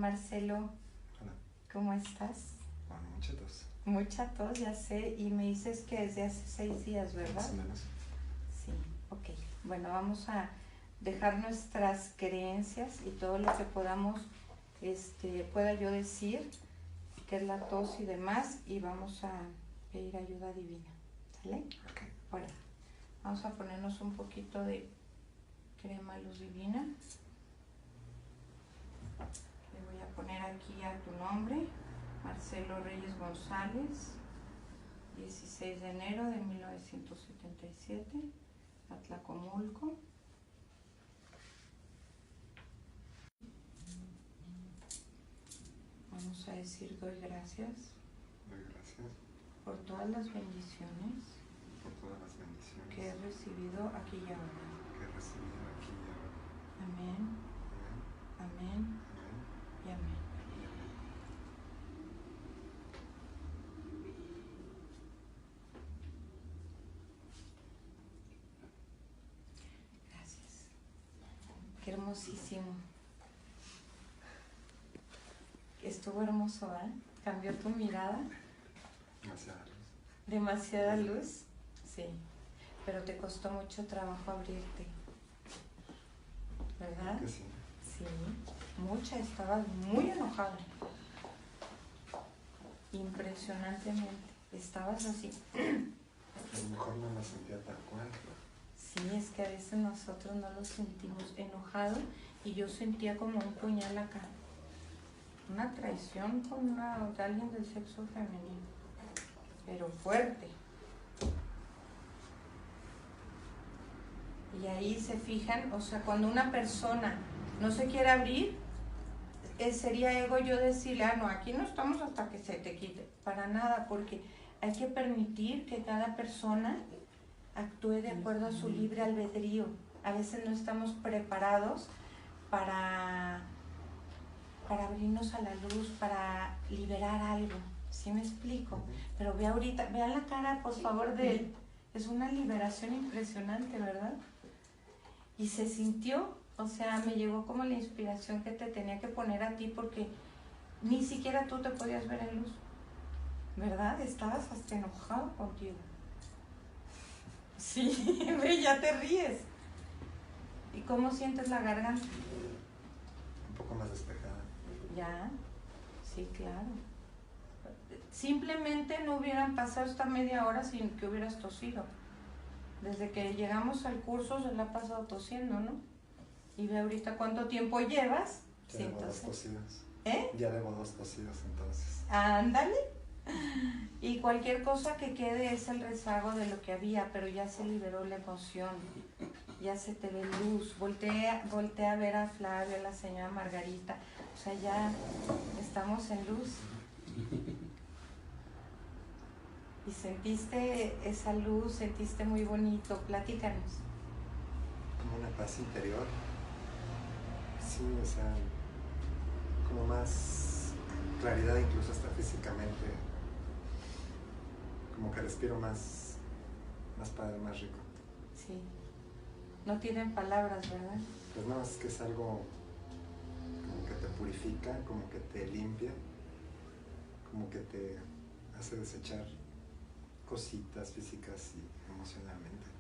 Marcelo, Hola. ¿cómo estás? Bueno, mucha tos. Mucha tos, ya sé, y me dices que desde hace 6 días, ¿verdad? Más o menos. Sí, ok. Bueno, vamos a dejar nuestras creencias y todo lo que podamos, pueda yo decir, que es la tos y demás, y vamos a pedir ayuda divina, ¿sale? Ok. Bueno, vamos a ponernos un poquito de crema luz divina. Le voy a poner aquí a tu nombre, Marcelo Reyes González, 16 de enero de 1977, Atlacomulco. Vamos a decir, doy gracias Doy gracias por todas las bendiciones por todas las bendiciones que he recibido aquí y ahora. que he recibido aquí y ahora. Amén, Amén. amén Amén. y amén. Y amén. Gracias. Qué hermosísimo. Estuvo hermoso, ¿eh? Cambió tu mirada. Demasiada luz. Demasiada luz. Sí. Pero te costó mucho trabajo abrirte, ¿verdad? Que sí. Sí. Mucha. Estabas muy enojada. Impresionantemente. Estabas así. A lo mejor no la sentía tal cual. Sí, es que a veces nosotros no lo sentimos enojado y yo sentía como un puñal acá. Una traición con alguien del sexo femenino, pero fuerte. Y ahí se fijan, o sea, cuando una persona no se quiere abrir, sería ego yo decirle, no, aquí no estamos hasta que se te quite. Para nada, porque hay que permitir que cada persona actúe de acuerdo a su libre albedrío. A veces no estamos preparados para abrirnos a la luz, para liberar algo. ¿Sí me explico? Pero ve ahorita, vean la cara, por favor, de él. Es una liberación impresionante, ¿verdad? Y se sintió, o sea, me llegó como la inspiración que te tenía que poner a ti porque ni siquiera tú te podías ver en luz, ¿verdad? Estabas hasta enojado contigo. Sí, ve, ya te ríes. ¿Y cómo sientes la garganta? Un poco más despejada. Ya, sí, claro. Simplemente no hubieran pasado esta media hora sin que hubieras tosido. Desde que llegamos al curso se la ha pasado tosiendo, ¿no? Y ve ahorita cuánto tiempo llevas. Ya debo 2 tosidas. ¿Eh? Ya debo 2 tosidas entonces. Ándale. Y cualquier cosa que quede es el rezago de lo que había, pero ya se liberó la emoción. Ya se te ve luz. Voltea a ver a Flavia, a la señora Margarita. O sea, ya estamos en luz. Y sentiste esa luz, sentiste muy bonito. Platícanos. Como una paz interior. Sí, o sea, como más claridad incluso hasta físicamente. Como que respiro más padre, más rico. Sí. No tienen palabras, ¿verdad? Pues no, es que es algo como que te purifica, como que te limpia, como que te hace desechar cositas físicas y emocionalmente.